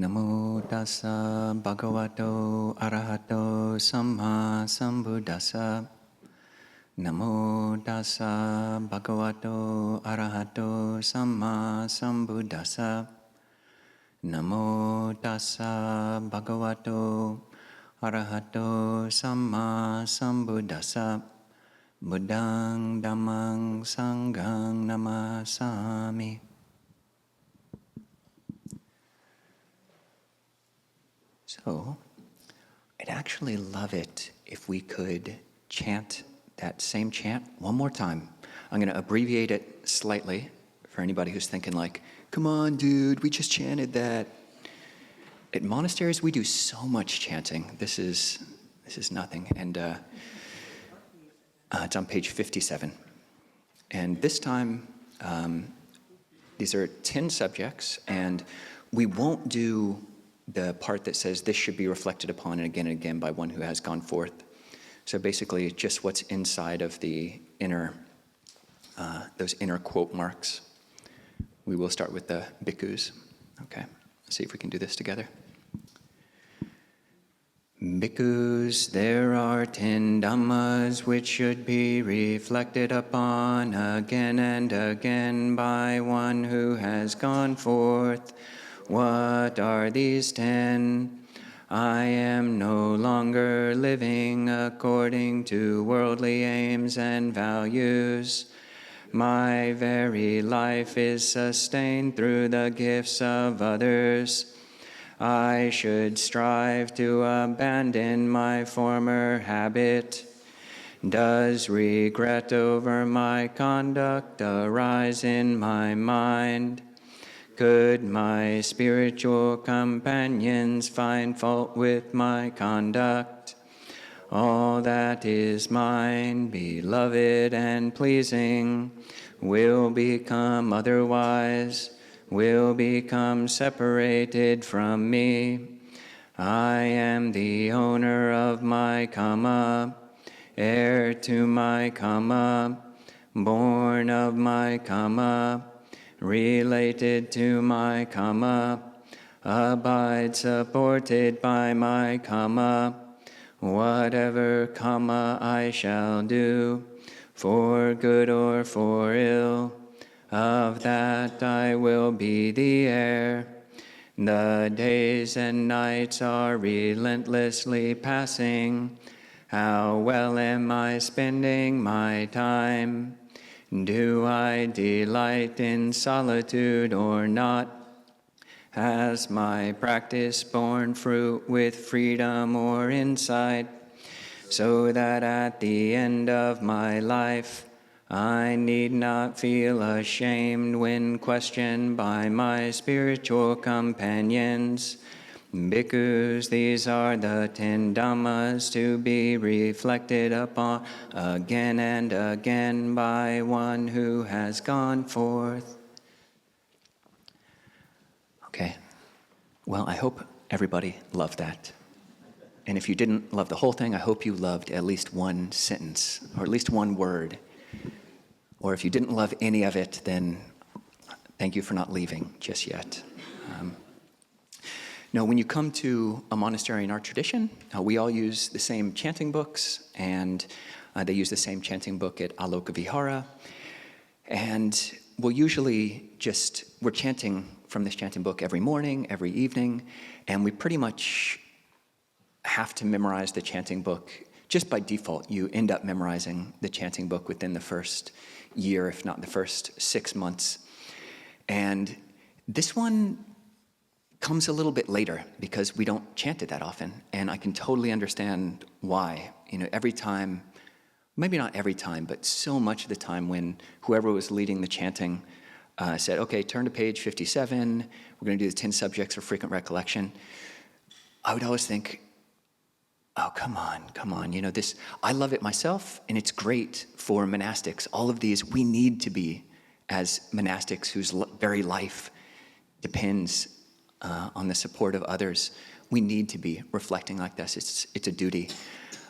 Namo tassa bhagavato arahato samma sambuddhassa. Namo tassa bhagavato arahato samma sambuddhassa. Namo tassa bhagavato arahato samma sambuddhassa. Buddhang dhammang sanghang namasami. So, I'd actually love it if we could chant that same chant one more time. I'm going to abbreviate it slightly for anybody who's thinking like, come on, dude, we just chanted that. At monasteries, we do so much chanting. This is nothing. And it's on page 57. And this time, these are 10 subjects, and we won't do the part that says this should be reflected upon and again by one who has gone forth. So basically, just what's inside of the inner, those inner quote marks. We will start with the Bhikkhus. Okay, let's see if we can do this together. Bhikkhus, there are 10 dhammas which should be reflected upon again and again by one who has gone forth. What are these 10? I am no longer living according to worldly aims and values. My very life is sustained through the gifts of others. I should strive to abandon my former habit. Does regret over my conduct arise in my mind? Could my spiritual companions find fault with my conduct? All that is mine, beloved and pleasing, will become otherwise, will become separated from me. I am the owner of my kamma, heir to my kamma, born of my kamma, related to my kamma, abide supported by my kamma. Whatever kamma I shall do, for good or for ill, of that I will be the heir. The days and nights are relentlessly passing. How well am I spending my time? Do I delight in solitude or not? Has my practice borne fruit with freedom or insight, so that at the end of my life I need not feel ashamed when questioned by my spiritual companions? Bhikkhus, these are the 10 dhammas to be reflected upon again and again by one who has gone forth. Okay, well, I hope everybody loved that. And if you didn't love the whole thing, I hope you loved at least one sentence, or at least one word. Or if you didn't love any of it, then thank you for not leaving just yet. Now, when you come to a monastery in our tradition, we all use the same chanting books, and they use the same chanting book at Aloka Vihara. And we'll usually we're chanting from this chanting book every morning, every evening, and we pretty much have to memorize the chanting book. Just by default, you end up memorizing the chanting book within the first year, if not the first 6 months. And this one comes a little bit later because we don't chant it that often, and I can totally understand why. You know, every time, maybe not every time, but so much of the time when whoever was leading the chanting said, okay, turn to page 57, we're going to do the 10 subjects for frequent recollection, I would always think, oh, come on, you know, this, I love it myself, and it's great for monastics. All of these, we need to be, as monastics whose very life depends on the support of others, we need to be reflecting like this. It's a duty.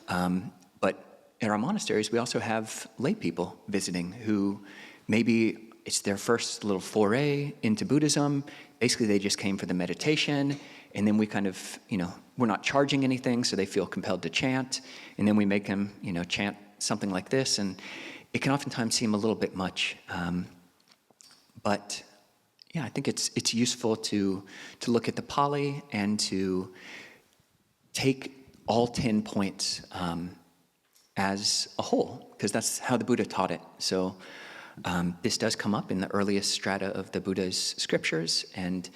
But in our monasteries, we also have lay people visiting who maybe it's their first little foray into Buddhism. Basically, they just came for the meditation, And then we kind of, we're not charging anything, so they feel compelled to chant. And then we make them, chant something like this. And it can oftentimes seem a little bit much. But yeah, I think it's useful to look at the Pali and to take all 10 points as a whole, because that's how the Buddha taught it. So this does come up in the earliest strata of the Buddha's scriptures, and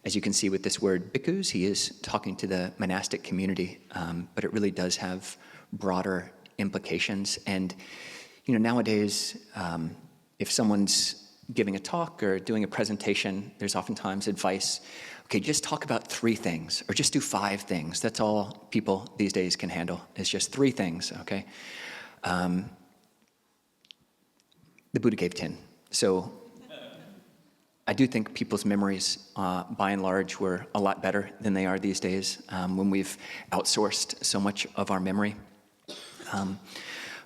as you can see with this word bhikkhus, he is talking to the monastic community, but it really does have broader implications. And nowadays, if someone's giving a talk or doing a presentation, there's oftentimes advice, okay, just talk about 3 things, or just do 5 things. That's all people these days can handle. It's just 3 things, okay? The Buddha gave 10. So I do think people's memories, by and large, were a lot better than they are these days when we've outsourced so much of our memory.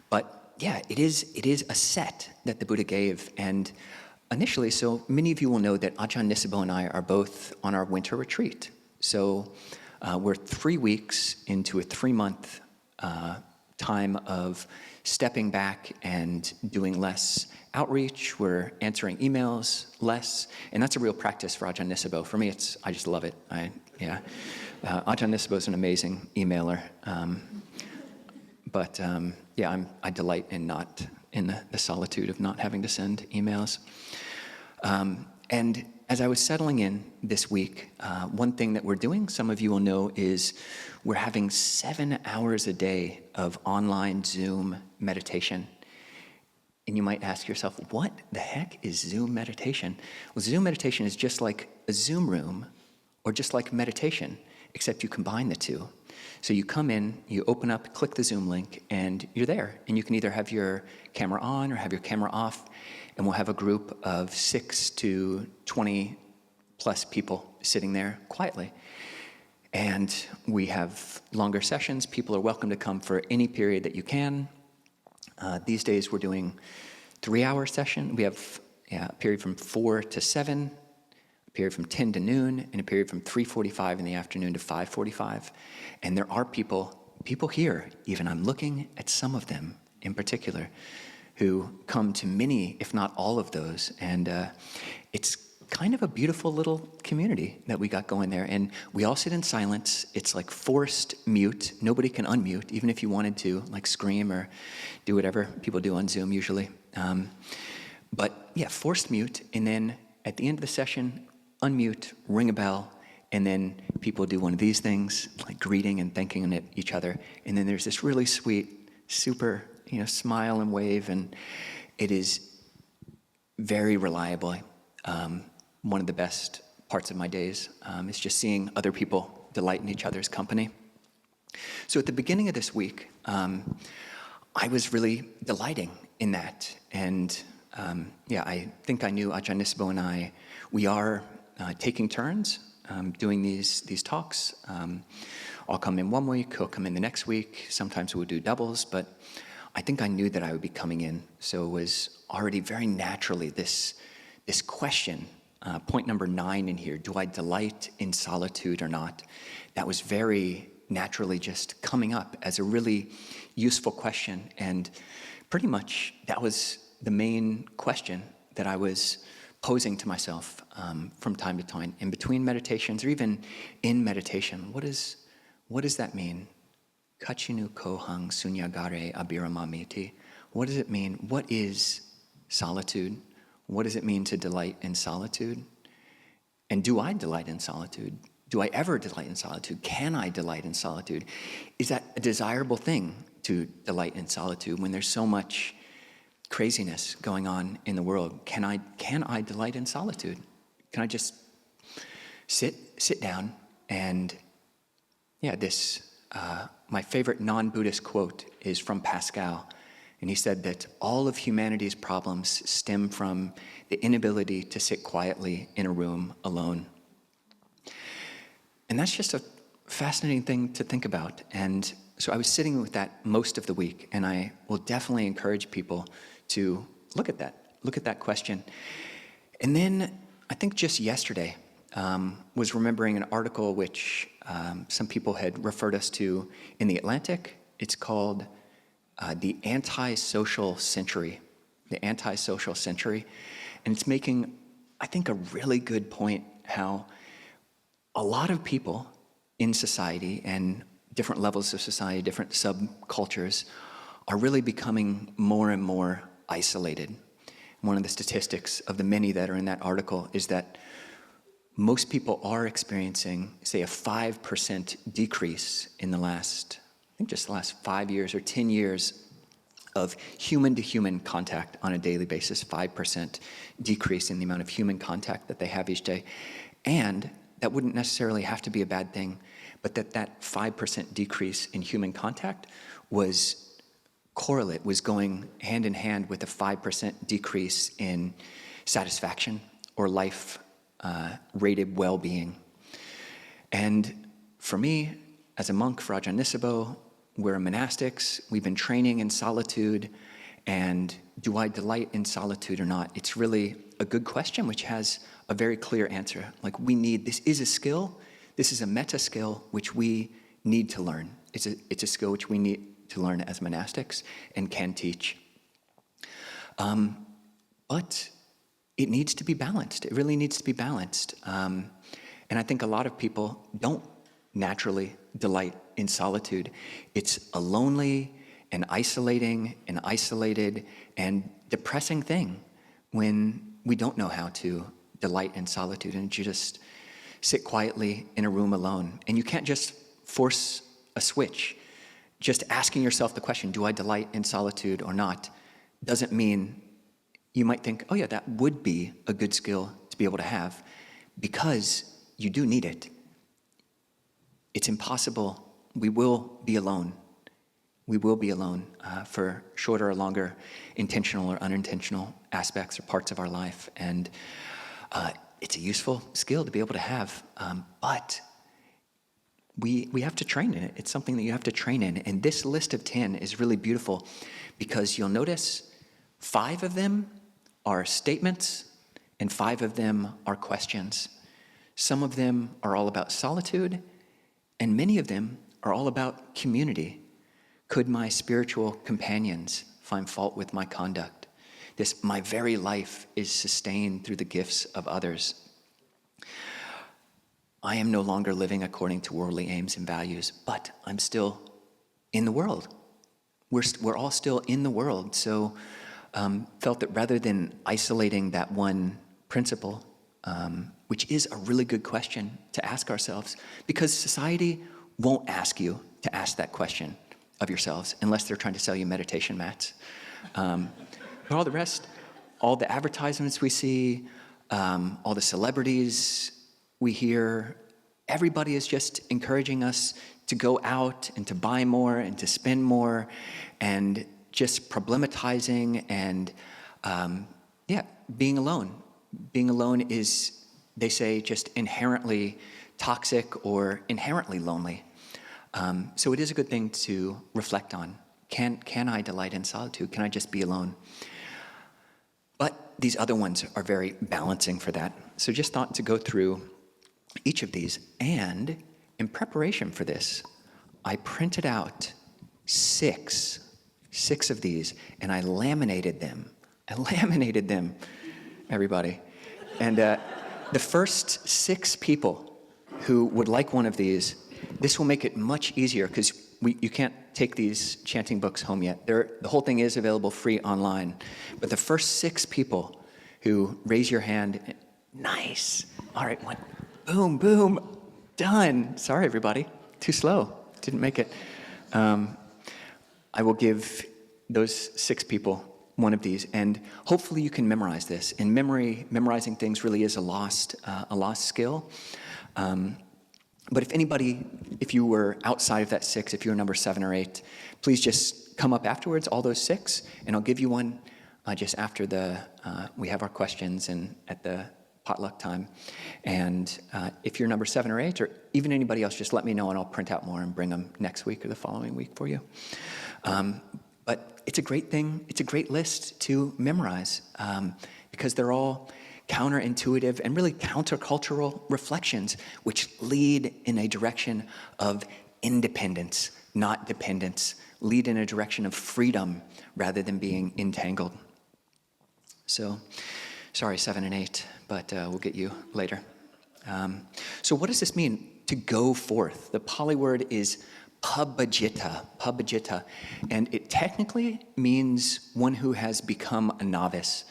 But yeah, it is a set that the Buddha gave. And initially, so many of you will know that Ajahn Nisabo and I are both on our winter retreat. So we're 3 weeks into a 3-month time of stepping back and doing less outreach. We're answering emails less, and that's a real practice for Ajahn Nisabo. For me, I just love it. Ajahn Nisabo is an amazing emailer. But I delight in the solitude of not having to send emails. And as I was settling in this week, one thing that we're doing, some of you will know, is we're having 7 hours a day of online Zoom meditation. And you might ask yourself, what the heck is Zoom meditation? Well, Zoom meditation is just like a Zoom room or just like meditation, except you combine the two. So you come in, you open up, click the Zoom link, and you're there. And you can either have your camera on or have your camera off, and we'll have a group of 6 to 20 plus people sitting there quietly. And we have longer sessions. People are welcome to come for any period that you can. These days we're doing 3-hour session. We have a period from 4 to 7, a period from 10 to noon, and a period from 3:45 in the afternoon to 5:45. And there are people here, even I'm looking at some of them in particular, who come to many, if not all of those. And it's kind of a beautiful little community that we got going there. And we all sit in silence. It's like forced mute. Nobody can unmute, even if you wanted to, like scream or do whatever people do on Zoom usually. But yeah, forced mute. And then at the end of the session, unmute, ring a bell, and then people do one of these things, like greeting and thanking each other. And then there's this really sweet, super, smile and wave, and it is very reliable. One of the best parts of my days is just seeing other people delight in each other's company. So at the beginning of this week, I was really delighting in that. And I think I knew Ajahn Nisabo and we are taking turns doing these talks. I'll come in 1 week, he'll come in the next week. Sometimes we'll do doubles, but I think I knew that I would be coming in. So it was already very naturally this question, point number 9 in here, do I delight in solitude or not? That was very naturally just coming up as a really useful question. And pretty much that was the main question that I was posing to myself from time to time in between meditations or even in meditation. What does that mean? Kachinu kohang sunyagare abiramamiti. What does it mean? What is solitude? What does it mean to delight in solitude? And do I delight in solitude? Do I ever delight in solitude? Can I delight in solitude? Is that a desirable thing to delight in solitude when there's so much craziness going on in the world? Can I delight in solitude? Can I just sit down and my favorite non-Buddhist quote is from Pascal. And he said that all of humanity's problems stem from the inability to sit quietly in a room alone. And that's just a fascinating thing to think about. And so I was sitting with that most of the week, and I will definitely encourage people to look at that question. And then I think just yesterday, was remembering an article which some people had referred us to in The Atlantic. It's called The Antisocial Century. The Antisocial Century. And it's making, I think, a really good point how a lot of people in society and different levels of society, different subcultures, are really becoming more and more isolated. One of the statistics of the many that are in that article is that most people are experiencing, say, a 5% decrease in the last, I think just the last 5 years or 10 years of human-to-human contact on a daily basis, 5% decrease in the amount of human contact that they have each day. And that wouldn't necessarily have to be a bad thing, but that 5% decrease in human contact was going hand in hand with a 5% decrease in satisfaction or life rated well-being. And for me, as a monk for Ajahn Nisabo, we're monastics, we've been training in solitude, and do I delight in solitude or not? It's really a good question which has a very clear answer. Like, this is a skill, this is a metta skill which we need to learn. It's a skill which we need to learn as monastics and can teach. But it needs to be balanced. It really needs to be balanced. And I think a lot of people don't naturally delight in solitude. It's a lonely and isolating and isolated and depressing thing when we don't know how to delight in solitude and you just sit quietly in a room alone. And you can't just force a switch. Just asking yourself the question, do I delight in solitude or not, doesn't mean, you might think, oh yeah, that would be a good skill to be able to have, because you do need it. It's impossible. We will be alone. We will be alone for shorter or longer intentional or unintentional aspects or parts of our life. And it's a useful skill to be able to have, but we have to train in it. It's something that you have to train in. And this list of 10 is really beautiful because you'll notice 5 of them are statements and 5 of them are questions. Some of them are all about solitude, and many of them are all about community. Could my spiritual companions find fault with my conduct? My very life is sustained through the gifts of others. I am no longer living according to worldly aims and values, but I'm still in the world. We're all still in the world. So felt that rather than isolating that one principle, which is a really good question to ask ourselves, because society won't ask you to ask that question of yourselves unless they're trying to sell you meditation mats. But all the rest, all the advertisements we see, all the celebrities we hear, everybody is just encouraging us to go out and to buy more and to spend more and just problematizing and, being alone. Being alone is, they say, just inherently toxic or inherently lonely. So it is a good thing to reflect on. Can I delight in solitude? Can I just be alone? But these other ones are very balancing for that. So just thought to go through each of these. And in preparation for this, I printed out six of these, and I laminated them. Everybody. And the first 6 people who would like one of these, this will make it much easier because you can't take these chanting books home yet. The whole thing is available free online. But the first 6 people who raise your hand, nice. All right, one, boom, boom, done. Sorry, everybody, too slow, didn't make it. I will give those 6 people one of these, and hopefully you can memorize this. And memorizing things really is a lost skill. But if you were outside of that 6, if you're number 7 or 8, please just come up afterwards, all those 6, and I'll give you one just after we have our questions and at the potluck time. And if you're number 7 or 8, or even anybody else, just let me know and I'll print out more and bring them next week or the following week for you. But it's a great thing, it's a great list to memorize because they're all counterintuitive and really countercultural reflections which lead in a direction of independence, not dependence, lead in a direction of freedom rather than being entangled. So, sorry, 7 and 8, but we'll get you later. So what does this mean, to go forth? The Pali word is pabhajita, and it technically means one who has become a novice.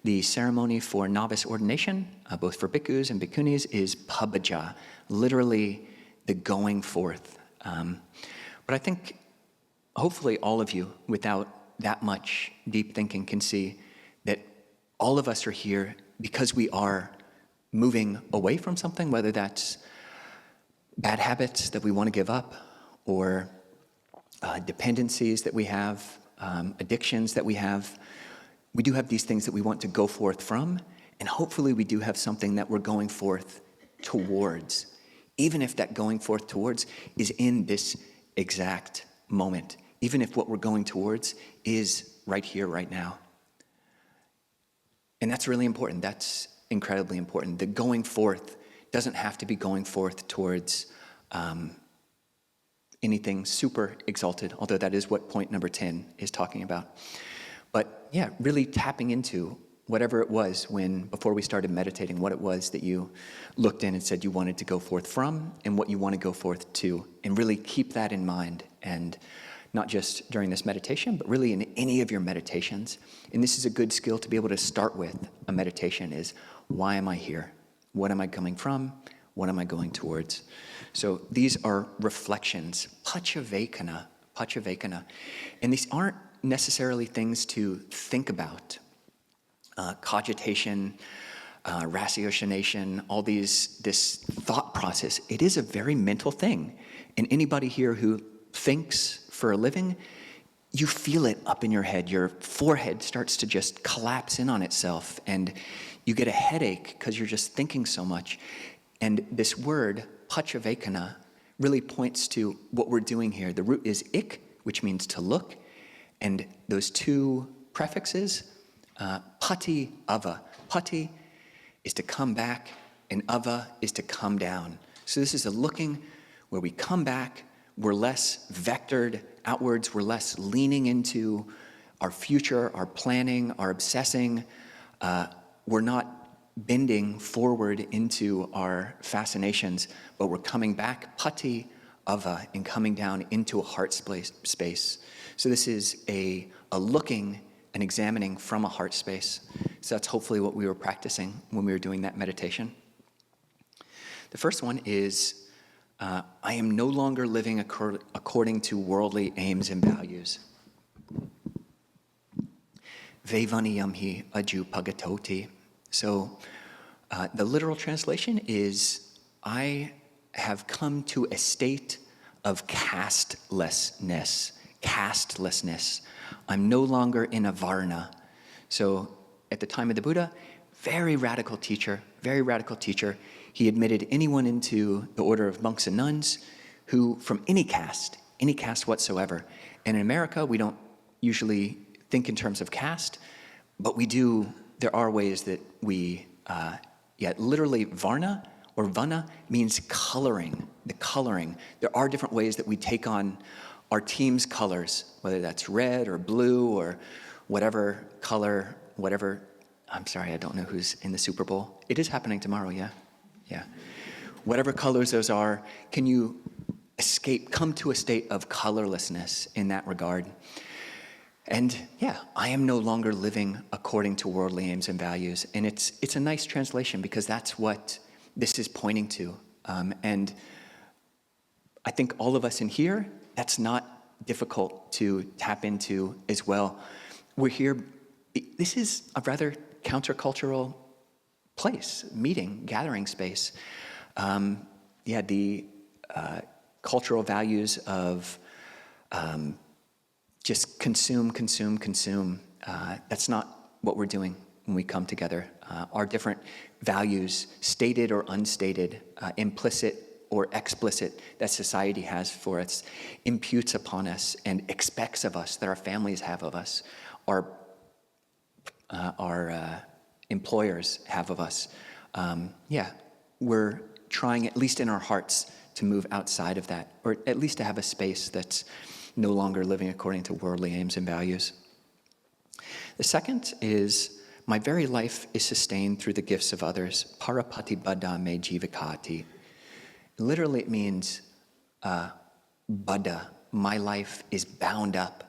The ceremony for novice ordination, both for bhikkhus and bhikkhunis, is pabhaja, literally the going forth. But I think hopefully all of you, without that much deep thinking, can see that all of us are here because we are moving away from something, whether that's bad habits that we want to give up, or dependencies that we have, addictions that we have. We do have these things that we want to go forth from, and hopefully we do have something that we're going forth towards, even if that going forth towards is in this exact moment, even if what we're going towards is right here, right now. And that's really important. That's incredibly important. The going forth doesn't have to be going forth towards anything super exalted, although that is what point number 10 is talking about. But yeah, really tapping into whatever it was before we started meditating, what it was that you looked in and said you wanted to go forth from, and what you want to go forth to, and really keep that in mind, and not just during this meditation, but really in any of your meditations. And this is a good skill to be able to start with a meditation is, why am I here? What am I coming from? What am I going towards? So these are reflections, pachavekana. And these aren't necessarily things to think about. Cogitation, ratiocination, this thought process, it is a very mental thing. And anybody here who thinks for a living, you feel it up in your head. Your forehead starts to just collapse in on itself, and you get a headache because you're just thinking so much. And this word, pachavekana, really points to what we're doing here. The root is ik, which means to look, and those two prefixes, pati, ava. Pati is to come back, and ava is to come down. So this is a looking where we come back, we're less vectored outwards, we're less leaning into our future, our planning, our obsessing. We're not bending forward into our fascinations, but we're coming back, pati, ava, and coming down into a heart space. So this is a looking and examining from a heart space. So that's hopefully what we were practicing when we were doing that meditation. The first one is, I am no longer living according to worldly aims and values. Vevaniyamhi aju pagatoti. So the literal translation is, I have come to a state of castelessness. I'm no longer in a varna. So at the time of the Buddha, very radical teacher. He admitted anyone into the order of monks and nuns who, from any caste whatsoever. And in America, we don't usually think in terms of caste, but we do. There are ways that we, literally varna or vana means coloring, the coloring. There are different ways that we take on our team's colors, whether that's red or blue or whatever color, I'm sorry, I don't know who's in the Super Bowl. It is happening tomorrow, yeah? Yeah. Whatever colors those are, can you come to a state of colorlessness in that regard? And yeah, I am no longer living according to worldly aims and values. And it's a nice translation because that's what this is pointing to. And I think all of us in here, that's not difficult to tap into as well. We're here, this is a rather countercultural place, gathering space. The cultural values of just consume. That's not what we're doing when we come together. Our different values, stated or unstated, implicit or explicit, that society has for us, imputes upon us and expects of us, that our families have of us, are employers have of us. We're trying, at least in our hearts, to move outside of that, or at least to have a space that's no longer living according to worldly aims and values. The second is, my very life is sustained through the gifts of others. Parapatibada me jivikati. Literally it means, Buddha, my life is bound up.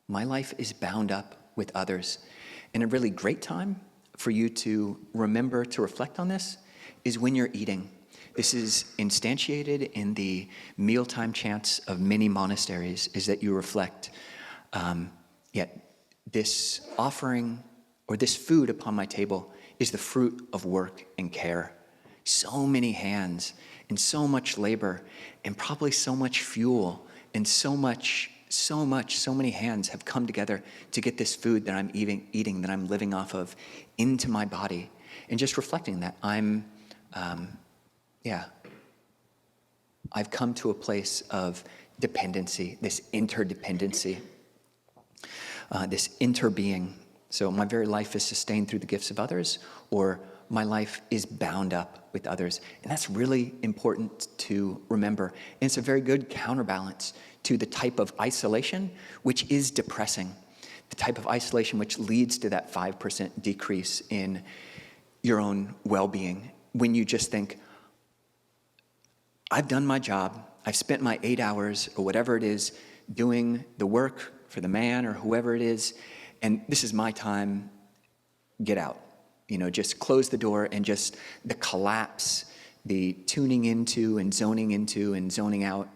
My life is bound up with others. And a really great time for you to remember to reflect on this is when you're eating. This is instantiated in the mealtime chants of many monasteries, is that you reflect, this offering or this food upon my table is the fruit of work and care. So many hands and so much labor and probably so much fuel and so many hands have come together to get this food that I'm eating, that I'm living off of, into my body. And just reflecting that I've come to a place of dependency, this interdependency, this interbeing. So my very life is sustained through the gifts of others, or my life is bound up with others. And that's really important to remember. And it's a very good counterbalance to the type of isolation which is depressing, the type of isolation which leads to that 5% decrease in your own well-being, when you just think, I've done my job, I've spent my 8 hours or whatever it is doing the work for the man or whoever it is, and this is my time, get out. Just close the door, and just the collapse, the tuning into and zoning out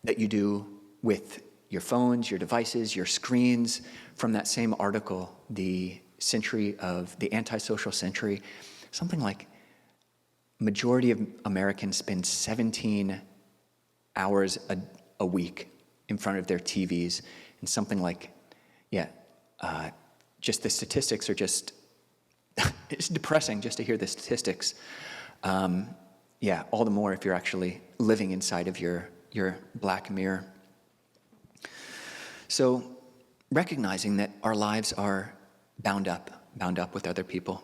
that you do with your phones, your devices, your screens. From that same article, the antisocial century, something like majority of Americans spend 17 hours a week in front of their TVs, and something like, just the statistics are just, it's depressing just to hear the statistics. All the more if you're actually living inside of your black mirror. So recognizing that our lives are bound up with other people,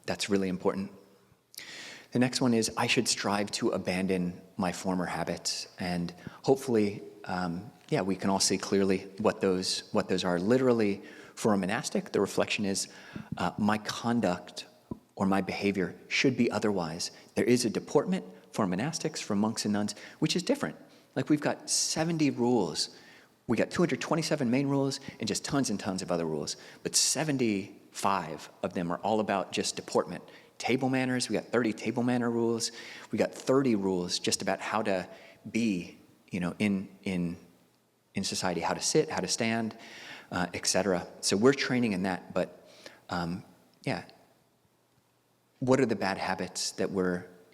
that's really important. The next one is, I should strive to abandon my former habits. And hopefully, we can all see clearly what those are. Literally, for a monastic, the reflection is, my conduct or my behavior should be otherwise. There is a deportment for monastics, for monks and nuns, which is different. Like, we've got 70 rules. We got 227 main rules and just tons and tons of other rules. But 75 of them are all about just deportment. Table manners, we got 30 table manner rules. We got 30 rules just about how to be, in society, how to sit, how to stand, etc. So we're training in that, but what are the bad habits that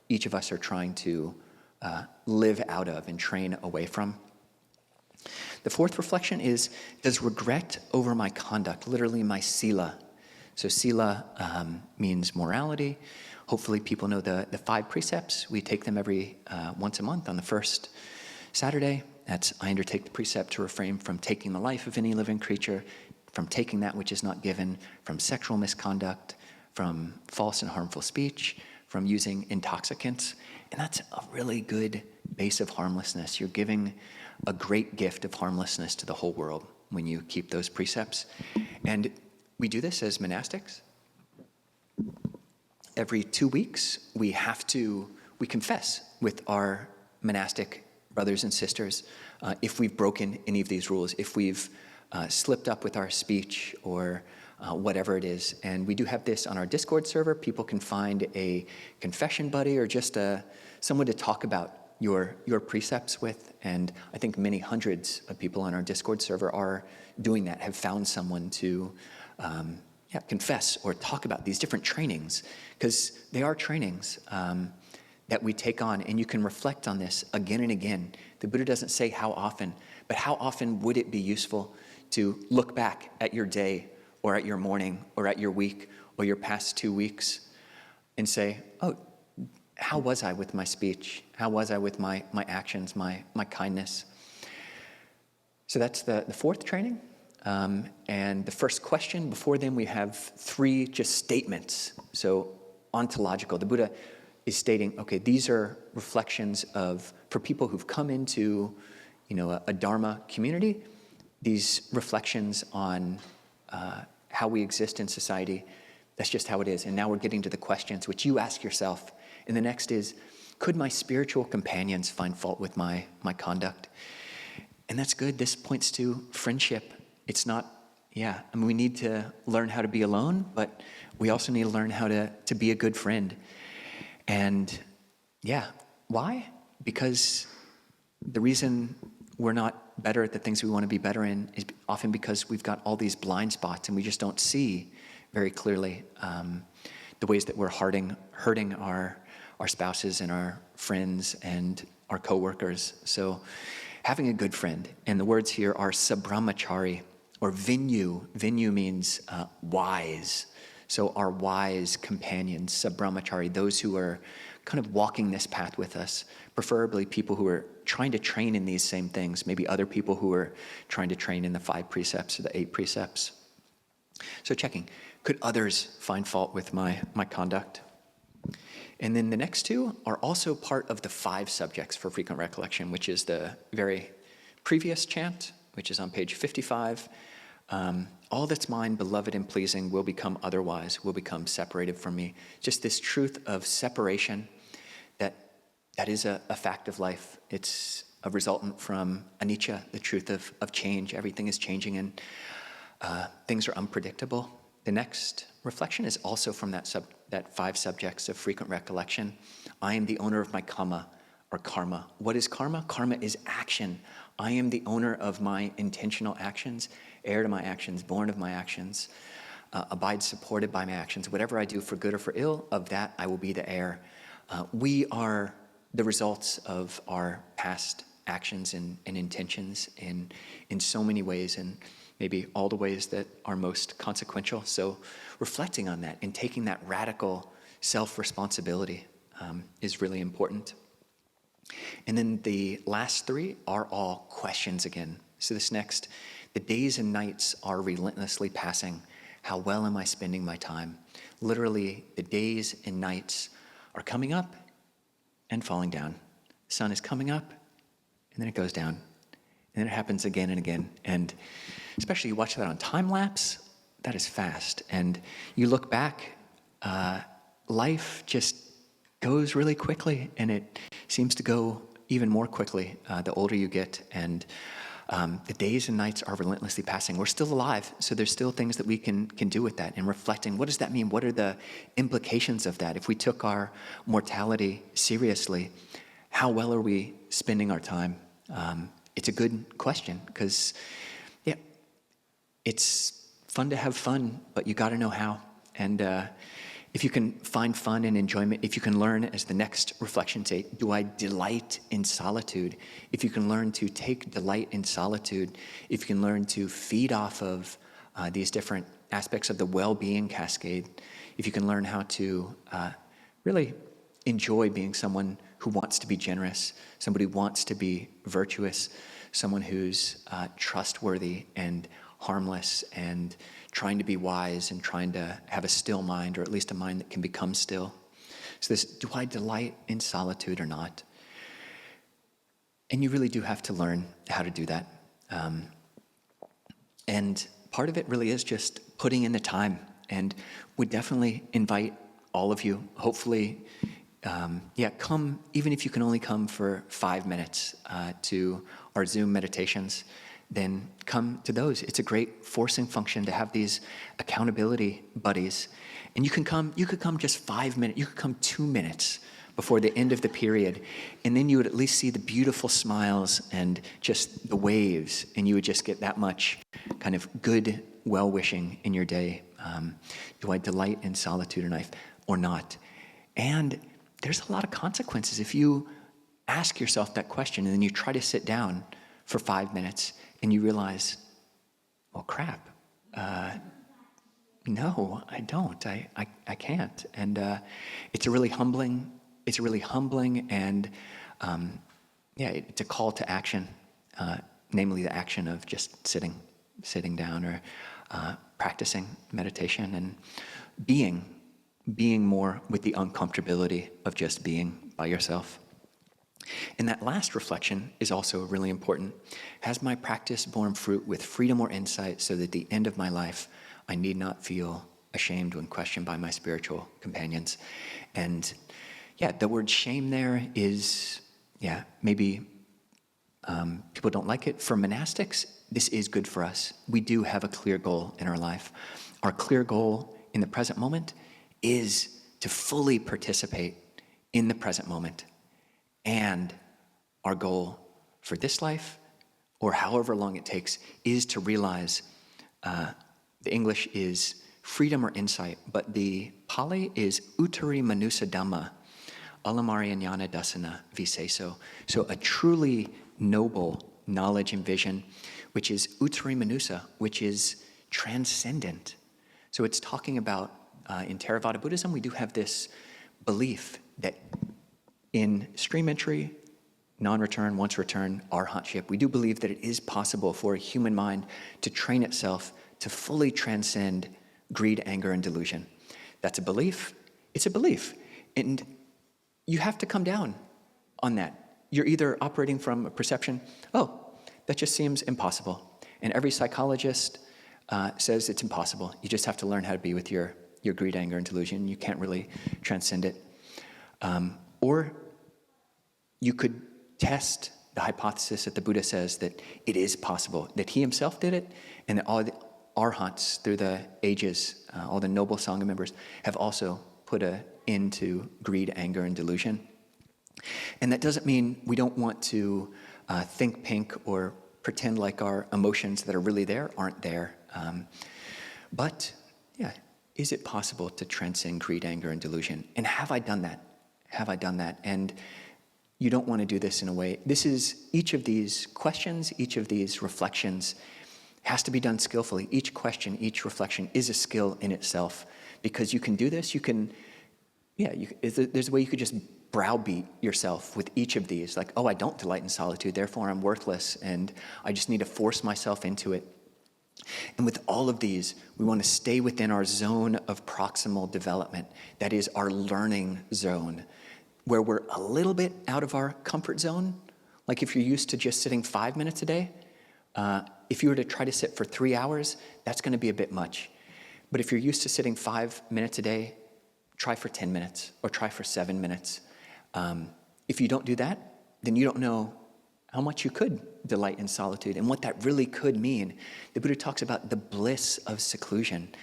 each of us are trying to live out of and train away from? The fourth reflection is, does regret over my conduct, literally my sila. So sila means morality. Hopefully people know the 5 precepts. We take them every once a month on the first Saturday. That's, I undertake the precept to refrain from taking the life of any living creature, from taking that which is not given, from sexual misconduct, from false and harmful speech, from using intoxicants. And that's a really good base of harmlessness. You're giving a great gift of harmlessness to the whole world when you keep those precepts. And we do this as monastics. Every 2 weeks, we confess with our monastic brothers and sisters if we've broken any of these rules, if we've slipped up with our speech or whatever it is. And we do have this on our Discord server. People can find a confession buddy or just someone to talk about your precepts with. And I think many hundreds of people on our Discord server are doing that, have found someone to confess or talk about these different trainings, because they are trainings that we take on, and you can reflect on this again and again. The Buddha doesn't say how often, but how often would it be useful to look back at your day or at your morning or at your week or your past 2 weeks and say, oh, how was I with my speech? How was I with my actions, my kindness? So that's the fourth training. And the first question, before then we have 3 just statements. So ontological. The Buddha is stating, okay, these are reflections for people who've come into, a Dharma community, these reflections on how we exist in society. That's just how it is. And now we're getting to the questions which you ask yourself. And the next is, could my spiritual companions find fault with my conduct? And that's good. This points to friendship. It's not, we need to learn how to be alone, but we also need to learn how to be a good friend. And why? Because the reason we're not better at the things we want to be better in is often because we've got all these blind spots and we just don't see very clearly the ways that we're hurting our spouses and our friends and our coworkers. So having a good friend, and the words here are sabrahmachari or vinyu. Vinyu means wise. So our wise companions, sabrahmachari, those who are kind of walking this path with us, preferably people who are trying to train in these same things, maybe other people who are trying to train in the 5 precepts or the 8 precepts. So checking, could others find fault with my conduct? And then the next 2 are also part of the 5 subjects for frequent recollection, which is the very previous chant, which is on page 55. All that's mine, beloved and pleasing, will become otherwise, will become separated from me. Just this truth of separation that is a fact of life. It's a resultant from anicca, the truth of change. Everything is changing and things are unpredictable. The next reflection is also from that 5 subjects of frequent recollection. I am the owner of my kamma, or karma. What is karma? Karma is action. I am the owner of my intentional actions, heir to my actions, born of my actions, abide supported by my actions. Whatever I do for good or for ill, of that I will be the heir. We are the results of our past actions and intentions in so many ways, and maybe all the ways that are most consequential. So reflecting on that and taking that radical self-responsibility is really important. And then the last 3 are all questions again. So this next, the days and nights are relentlessly passing. How well am I spending my time? Literally, the days and nights are coming up and falling down. The sun is coming up, and then it goes down. And then it happens again and again. And especially you watch that on time lapse, that is fast. And you look back, life just goes really quickly, and it seems to go even more quickly the older you get. And the days and nights are relentlessly passing. We're still alive, so there's still things that we can do with that. And reflecting, what does that mean? What are the implications of that? If we took our mortality seriously, how well are we spending our time? It's a good question, because it's fun to have fun, but you got to know how. And if you can find fun and enjoyment, if you can learn, as the next reflection say, do I delight in solitude? If you can learn to take delight in solitude, if you can learn to feed off of these different aspects of the well-being cascade, if you can learn how to really enjoy being someone who wants to be generous, somebody who wants to be virtuous, someone who's trustworthy and harmless and trying to be wise and trying to have a still mind, or at least a mind that can become still. So this, do I delight in solitude or not? And you really do have to learn how to do that. And part of it really is just putting in the time. And we definitely invite all of you, hopefully, come, even if you can only come for 5 minutes to our Zoom meditations, then come to those. It's a great forcing function to have these accountability buddies. And you could come just 5 minutes, you could come 2 minutes before the end of the period, and then you would at least see the beautiful smiles and just the waves, and you would just get that much kind of good well-wishing in your day. Do I delight in solitude or not? And there's a lot of consequences if you ask yourself that question and then you try to sit down for 5 minutes and you realize, well, crap, no, I don't, I can't. And it's a really humbling and it's a call to action, namely the action of just sitting. sitting down or practicing meditation and being more with the uncomfortability of just being by yourself. And that last reflection is also really important. Has my practice borne fruit with freedom or insight so that at the end of my life, I need not feel ashamed when questioned by my spiritual companions? And yeah, the word shame there is, maybe people don't like it. For monastics, this is good for us. We do have a clear goal in our life. Our clear goal in the present moment is to fully participate in the present moment. And our goal for this life, or however long it takes, is to realize, the English is freedom or insight, but the Pali is uttari manusa dhamma, alamari jnana dasana viseso. So a truly noble knowledge and vision, which is uttari manusa, which is transcendent. So it's talking about, in Theravada Buddhism, we do have this belief that in stream entry, non-return, once return, arhatship, we do believe that it is possible for a human mind to train itself to fully transcend greed, anger, and delusion. That's a belief. It's a belief. And you have to come down on that. You're either operating from a perception, oh, that just seems impossible. And every psychologist says it's impossible. You just have to learn how to be with your greed, anger, and delusion. You can't really transcend it. Or you could test the hypothesis that the Buddha says that it is possible, that he himself did it, and that all the arhats through the ages, all the noble Sangha members, have also put an end to greed, anger, and delusion. And that doesn't mean we don't want to think pink or pretend like our emotions that are really there aren't there. But is it possible to transcend greed, anger, and delusion? And have I done that? Have I done that? And you don't want to do this in a way. This is each of these questions, each of these reflections has to be done skillfully. Each question, each reflection is a skill in itself, because you can do this. You can, there's a way you could just browbeat yourself with each of these, like, oh, I don't delight in solitude, therefore I'm worthless, and I just need to force myself into it. And with all of these, we want to stay within our zone of proximal development. That is our learning zone, where we're a little bit out of our comfort zone. Like if you're used to just sitting 5 minutes a day, if you were to try to sit for 3 hours, that's going to be a bit much. But if you're used to sitting 5 minutes a day, try for 10 minutes or try for 7 minutes. If you don't do that, then you don't know how much you could delight in solitude and what that really could mean. The Buddha talks about the bliss of seclusion.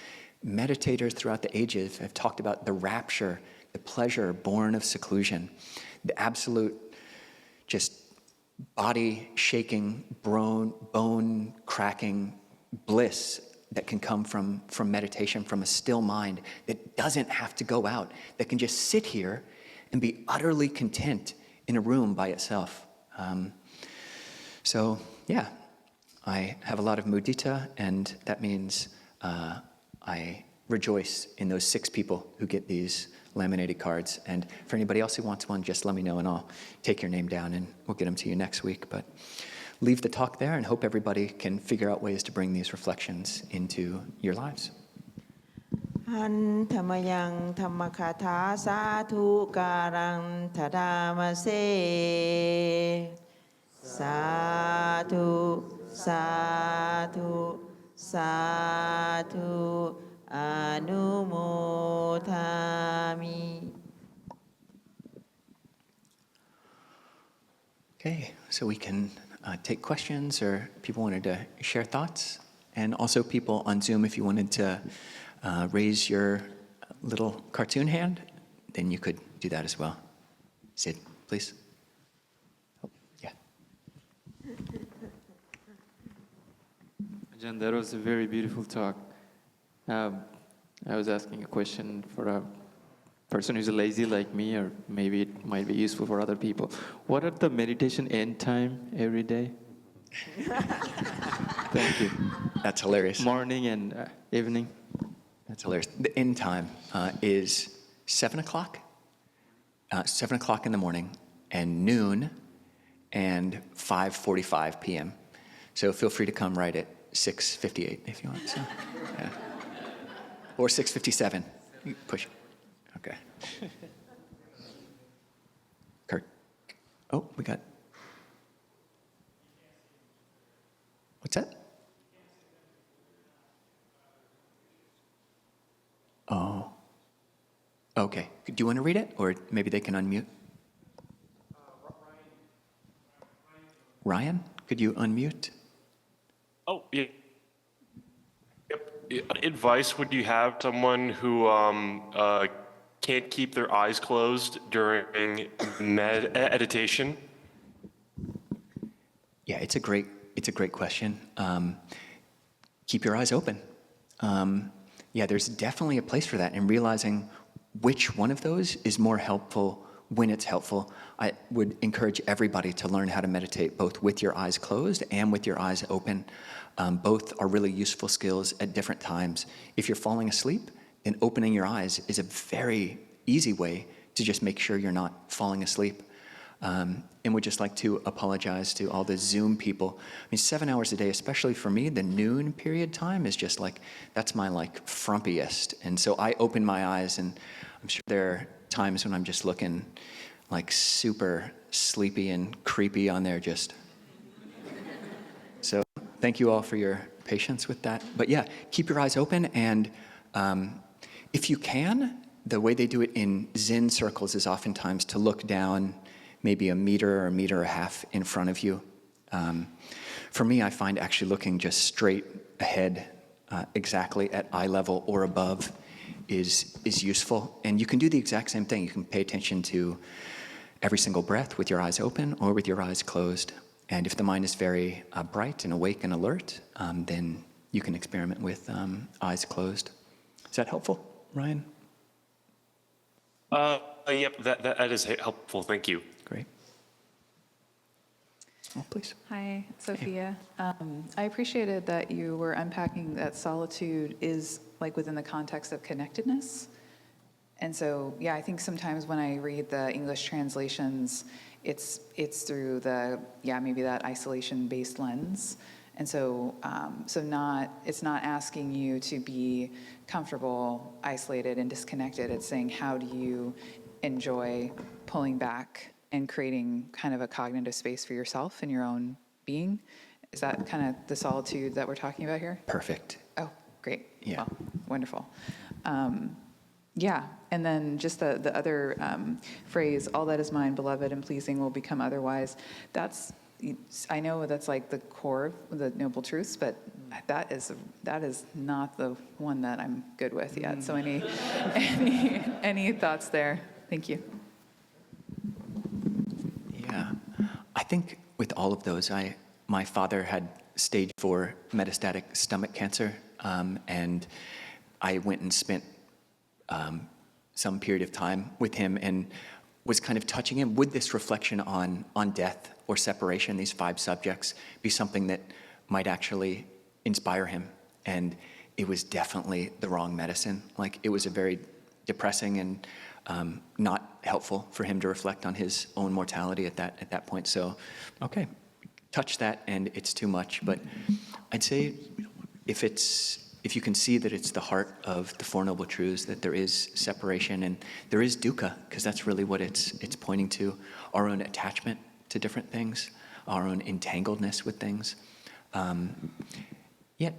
Meditators throughout the ages have talked about the rapture, the pleasure born of seclusion, the absolute just body-shaking, bone-cracking bliss that can come from meditation, from a still mind that doesn't have to go out, that can just sit here and be utterly content in a room by itself. I have a lot of mudita, and that means I rejoice in those 6 people who get these laminated cards. And for anybody else who wants one, just let me know and I'll take your name down and we'll get them to you next week. But leave the talk there and hope everybody can figure out ways to bring these reflections into your lives. หันธรรมยังธรรมคาถาสาธุการังทดามเสสาธุสาธุสาธุอนุโมทามิ Okay, so we can take questions, or people wanted to share thoughts, and also people on Zoom, if you wanted to raise your little cartoon hand, then you could do that as well. Sid, please. Oh, yeah. Ajahn, that was a very beautiful talk. I was asking a question for a person who's lazy like me, or maybe it might be useful for other people. What are the meditation end time every day? Thank you. That's hilarious. Morning and evening. That's hilarious. The end time is 7 o'clock, 7 o'clock in the morning, and noon, and 5:45 p.m. So feel free to come right at 6:58 if you want. So, yeah. Or 6:57. You push. Okay. Kurt. Oh, we got. What's that? Oh. Okay. Do you want to read it? Or maybe they can unmute? Ryan, could you unmute? Oh, yeah. Yep. Advice would you have to someone who can't keep their eyes closed during meditation? Yeah, it's a great question. Keep your eyes open. Yeah, there's definitely a place for that, and realizing which one of those is more helpful when it's helpful. I would encourage everybody to learn how to meditate both with your eyes closed and with your eyes open. Both are really useful skills at different times. If you're falling asleep, then opening your eyes is a very easy way to just make sure you're not falling asleep. And would just like to apologize to all the Zoom people. I mean, 7 hours a day, especially for me, the noon period time is just like, that's my like frumpiest. And so I open my eyes, and I'm sure there are times when I'm just looking like super sleepy and creepy on there just. So thank you all for your patience with that. But yeah, keep your eyes open, and if you can, the way they do it in Zen circles is oftentimes to look down maybe a meter or a meter and a half in front of you. For me, I find actually looking just straight ahead, exactly at eye level or above, is useful. And you can do the exact same thing. You can pay attention to every single breath with your eyes open or with your eyes closed. And if the mind is very bright and awake and alert, then you can experiment with eyes closed. Is that helpful, Ryan? Yep, that is helpful. Thank you. Great. Oh, please. Hi, Sophia. I appreciated that you were unpacking that solitude is like within the context of connectedness. And so, yeah, I think sometimes when I read the English translations, it's through the, maybe that isolation-based lens. And so, it's not asking you to be comfortable, isolated, and disconnected. It's saying, how do you enjoy pulling back and creating kind of a cognitive space for yourself and your own being? Is that kind of the solitude that we're talking about here? Perfect. Oh, great. Yeah. Well, wonderful. And then just the other phrase, all that is mine, beloved and pleasing, will become otherwise. I know that's like the core of the Noble Truths, but that is not the one that I'm good with yet. So any thoughts there? Thank you. Yeah, I think with all of those, my father had stage 4 metastatic stomach cancer, and I went and spent some period of time with him and was kind of touching him. Would this reflection on death or separation, these 5 subjects, be something that might actually inspire him? And it was definitely the wrong medicine. Like, it was a very depressing and not helpful for him to reflect on his own mortality at that point. So, okay, touch that, and it's too much. But I'd say if you can see that it's the heart of the Four Noble Truths, that there is separation and there is dukkha, because that's really what it's pointing to, our own attachment to different things, our own entangledness with things. Yet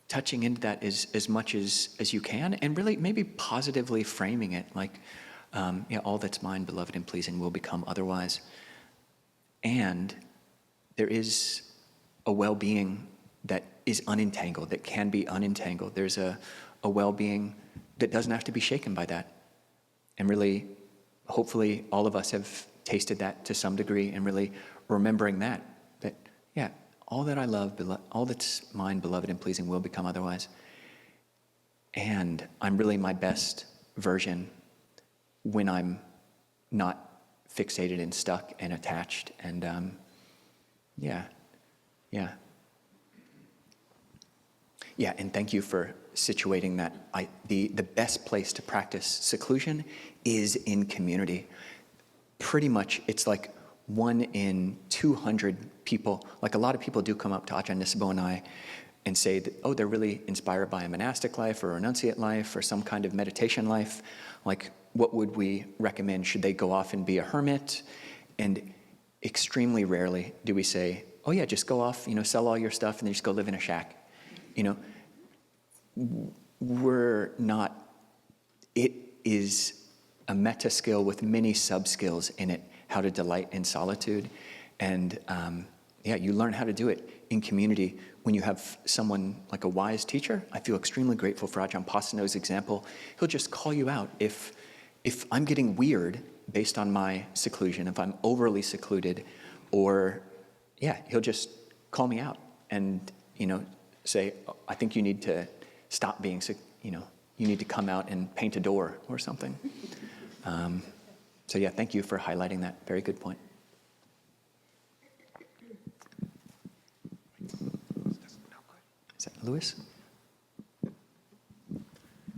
touching into that as much as you can, and really maybe positively framing it like, all that's mine, beloved and pleasing, will become otherwise. And there is a well-being that is unentangled, that can be unentangled. There's a well-being that doesn't have to be shaken by that. And really, hopefully, all of us have tasted that to some degree, and really remembering that all that I love, all that's mine, beloved and pleasing, will become otherwise. And I'm really my best version when I'm not fixated and stuck and attached. And and thank you for situating that. The best place to practice seclusion is in community. Pretty much, it's like 1 in 200 people. Like, a lot of people do come up to Ajahn Nisabo and I and say that, oh, they're really inspired by a monastic life or a renunciate life or some kind of meditation life, like what would we recommend? Should they go off and be a hermit? And extremely rarely do we say, oh yeah, just go off, sell all your stuff and then just go live in a shack. We're not, it is a meta skill with many sub-skills in it, how to delight in solitude. And you learn how to do it in community. When you have someone like a wise teacher, I feel extremely grateful for Ajahn Pasano's example. He'll just call you out. If I'm getting weird based on my seclusion, if I'm overly secluded, or he'll just call me out and, say, oh, I think you need to stop being, you need to come out and paint a door or something. Thank you for highlighting that. Very good point. Is that Louis?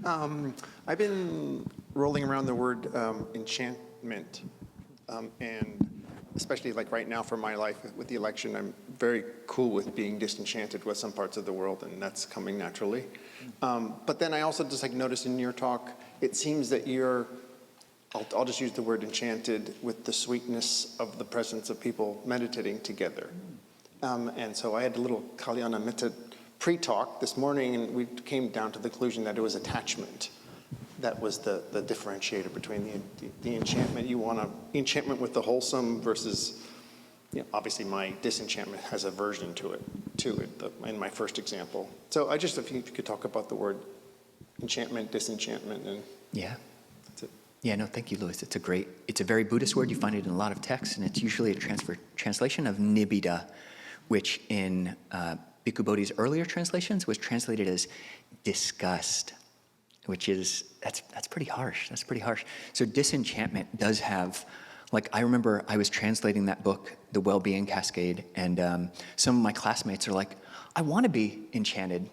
I've been rolling around the word enchantment, and especially like right now for my life with the election, I'm very cool with being disenchanted with some parts of the world, and that's coming naturally. But then I also just noticed in your talk, it seems that I'll just use the word enchanted with the sweetness of the presence of people meditating together. And so I had a little Kalyana Mitta pre-talk this morning, and we came down to the conclusion that it was attachment that was the differentiator between the enchantment. You want enchantment with the wholesome versus, obviously my disenchantment has aversion to it in my first example. So if you could talk about the word enchantment, disenchantment, and that's it. Yeah, no, thank you, Louis. It's a very Buddhist word. You find it in a lot of texts, and it's usually a translation of nibbida, which in Bhikkhu Bodhi's earlier translations was translated as disgust, which is, that's pretty harsh. That's pretty harsh. So disenchantment does have, I remember I was translating that book, The Well-Being Cascade, and some of my classmates are like, I want to be enchanted,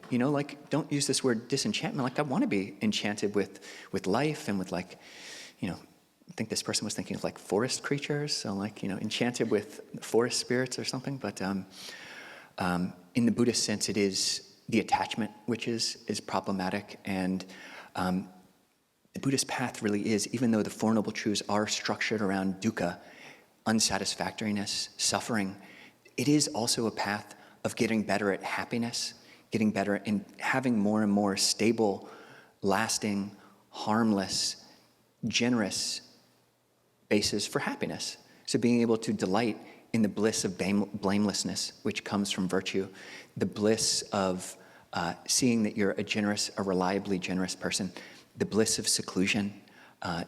don't use this word disenchantment, I want to be enchanted with life and with I think this person was thinking of forest creatures, so enchanted with forest spirits or something, but in the Buddhist sense, it is the attachment which is problematic, and the Buddhist path really is, even though the Four Noble Truths are structured around dukkha, unsatisfactoriness, suffering, it is also a path of getting better at happiness, getting better in having more and more stable, lasting, harmless, generous basis for happiness. So being able to delight in the bliss of blamelessness, which comes from virtue, the bliss of seeing that you're a reliably generous person, the bliss of seclusion,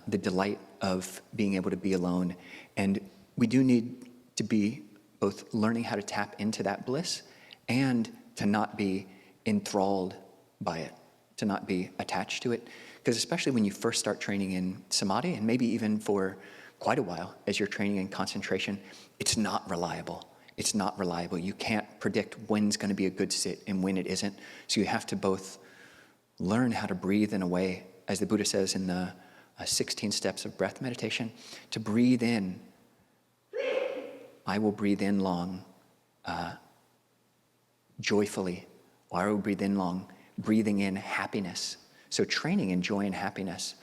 the delight of being able to be alone. And we do need to be both learning how to tap into that bliss and to not be enthralled by it, to not be attached to it. Because especially when you first start training in samadhi, and maybe even for quite a while as you're training in concentration, it's not reliable. It's not reliable. You can't predict when's going to be a good sit and when it isn't. So you have to both learn how to breathe in a way, as the Buddha says in the 16 steps of breath meditation, to breathe in. I will breathe in long, joyfully, or I will breathe in long, breathing in happiness. So training in joy and happiness,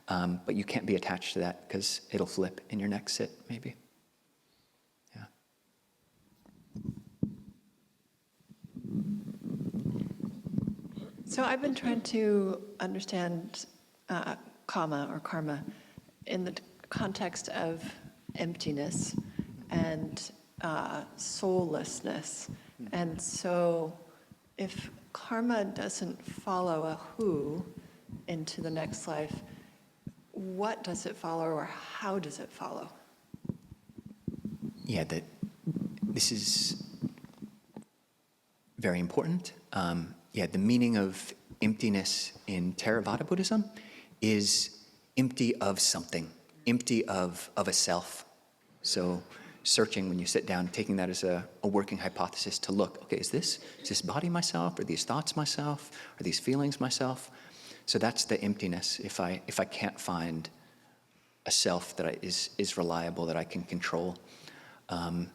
but you can't be attached to that because it'll flip in your next sit, maybe. Yeah. So I've been trying to understand kamma or karma in the context of emptiness and soullessness. And so if karma doesn't follow a who into the next life, what does it follow or how does it follow? Yeah, this is very important. The meaning of emptiness in Theravada Buddhism is empty of something, empty of a self. So searching when you sit down, taking that as a working hypothesis to look, okay, is this body myself? Are these thoughts myself? Are these feelings myself? So that's the emptiness. If I can't find a self that is reliable, that I can control. And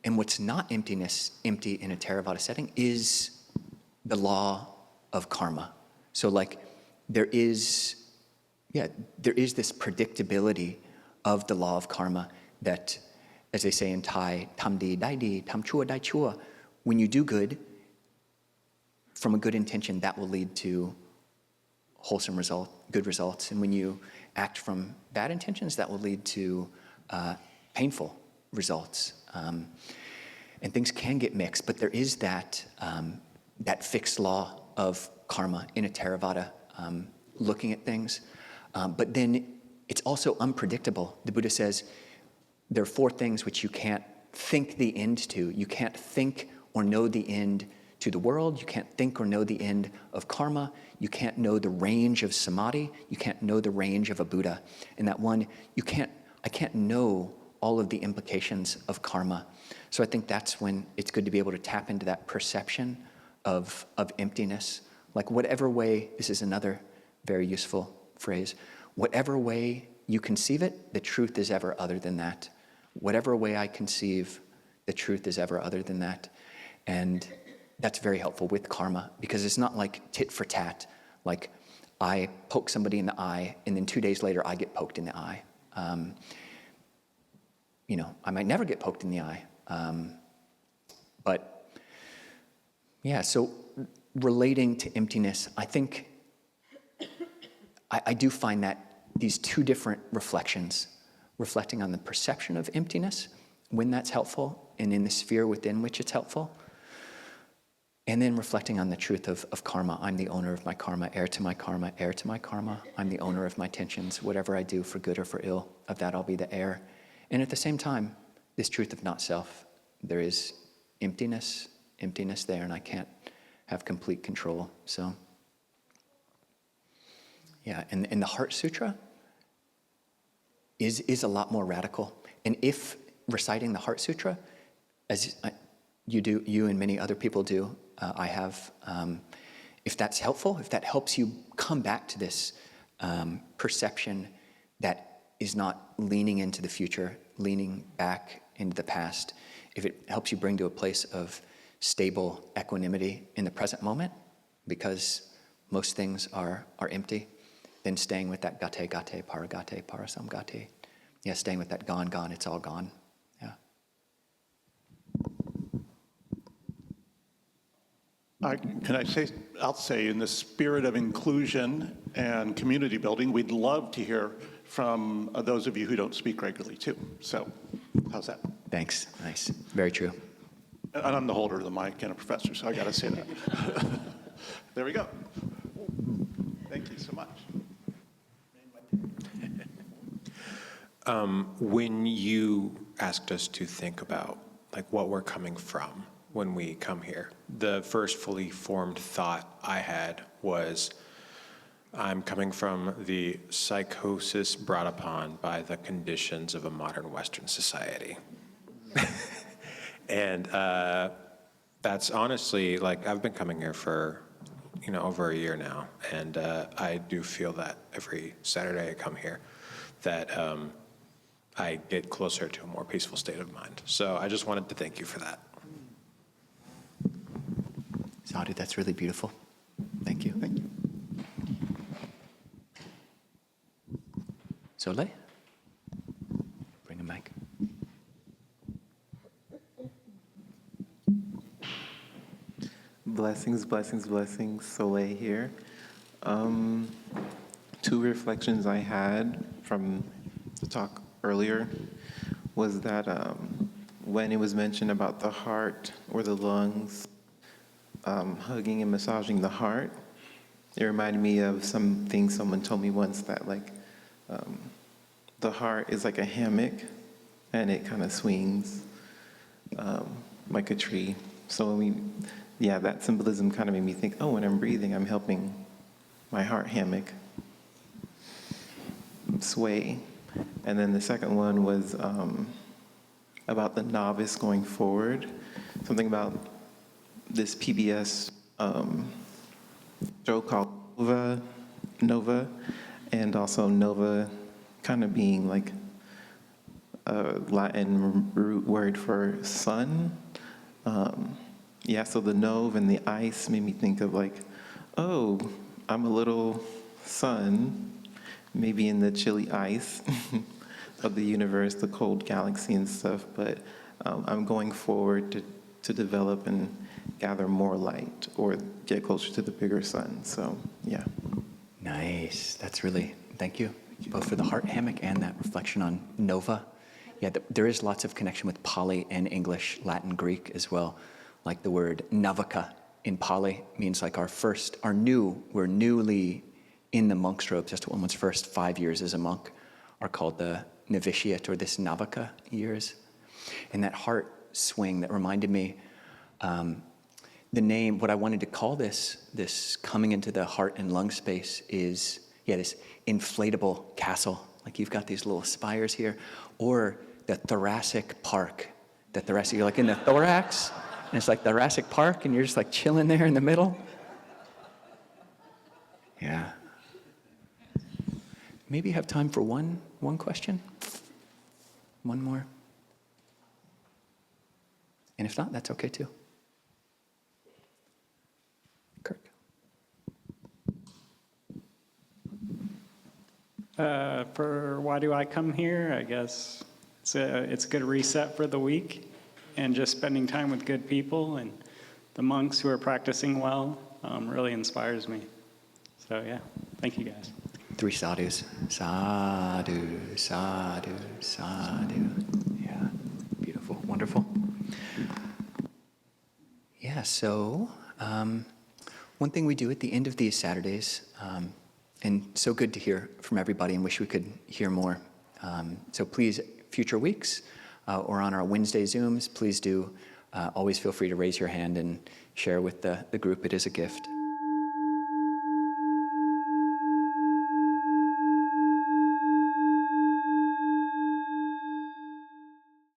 what's not empty in a Theravada setting is the law of karma. So like there is this predictability of the law of karma that, as they say in Thai, tam di dai di, tam chua dai chua. When you do good, from a good intention, that will lead to wholesome good results. And when you act from bad intentions, that will lead to painful results. And things can get mixed, but there is that fixed law of karma in a Theravada, looking at things. But then it's also unpredictable. The Buddha says there are 4 things which you can't think the end to. You can't think or know the end to the world. You can't think or know the end of karma. You can't know the range of samadhi. You can't know the range of a Buddha. And that one, I can't know all of the implications of karma. So I think that's when it's good to be able to tap into that perception of emptiness. Like whatever way, this is another very useful phrase, whatever way you conceive it, the truth is ever other than that. Whatever way I conceive, the truth is ever other than that. And that's very helpful with karma, because it's not like tit for tat, like I poke somebody in the eye and then 2 days later I get poked in the eye. I might never get poked in the eye. But yeah, so relating to emptiness, I think I do find that these 2 different reflections, reflecting on the perception of emptiness, when that's helpful, and in the sphere within which it's helpful, and then reflecting on the truth of karma. I'm the owner of my karma, heir to my karma, heir to my karma. I'm the owner of my tensions. Whatever I do for good or for ill, of that I'll be the heir. And at the same time, this truth of not self. There is emptiness there, and I can't have complete control. So, yeah, and the Heart Sutra is a lot more radical. And if reciting the Heart Sutra, as you and many other people do, I have, if that's helpful, if that helps you come back to this perception that is not leaning into the future, leaning back into the past, if it helps you bring to a place of stable equanimity in the present moment, because most things are empty, then staying with that gate, paragate, parasamgate. Yeah, staying with that gone, it's all gone. Yeah. I'll say, in the spirit of inclusion and community building, we'd love to hear from those of you who don't speak regularly too. So, how's that? Thanks. Nice. Very true. And I'm the holder of the mic and a professor, so I got to say that. There we go. Thank you so much. When you asked us to think about like what we're coming from when we come here, the first fully formed thought I had was, I'm coming from the psychosis brought upon by the conditions of a modern Western society. And that's honestly, like, I've been coming here for, over a year now. And I do feel that every Saturday I come here, that I get closer to a more peaceful state of mind. So I just wanted to thank you for that. Sadhu, that's really beautiful. Thank you. Thank you. Soleil? Bring a mic. Blessings, blessings, blessings. Soleil here. 2 reflections I had from the talk earlier was that when it was mentioned about the heart or the lungs, hugging and massaging the heart, it reminded me of something someone told me once, that the heart is like a hammock and it kind of swings like a tree. So that symbolism kind of made me think, oh, when I'm breathing, I'm helping my heart hammock sway. And then the second one was about the novice going forward, something about this PBS show called Nova, and also Nova kind of being like a Latin root word for sun. yeah, so the Nove and the ice made me think of like, oh, I'm a little sun, maybe in the chilly ice of the universe, the cold galaxy and stuff, but I'm going forward to develop and gather more light or get closer to the bigger sun. So, yeah. Nice. That's really, thank you, both for the heart hammock and that reflection on nova. Yeah, there is lots of connection with Pali and English, Latin, Greek as well. Like the word navaka in Pali means like we're newly in the monk's robes. That's what one's first 5 years as a monk are called the novitiate or this navaka years. And that heart swing that reminded me, the name, what I wanted to call this coming into the heart and lung space is, this inflatable castle. Like you've got these little spires here, or the thoracic park. You're like in the thorax, and it's like the thoracic park, and you're just like chilling there in the middle. Yeah. Maybe you have time for one question? One more? And if not, that's okay too. Kirk. For why do I come here? I guess it's a good reset for the week, and just spending time with good people and the monks who are practicing well really inspires me. So yeah, thank you guys. 3 sadhus. Sadhu, sadhu, sadhu. Yeah, beautiful, wonderful. Yeah, so one thing we do at the end of these Saturdays, and so good to hear from everybody and wish we could hear more. So please, future weeks or on our Wednesday Zooms, please do always feel free to raise your hand and share with the group. It is a gift.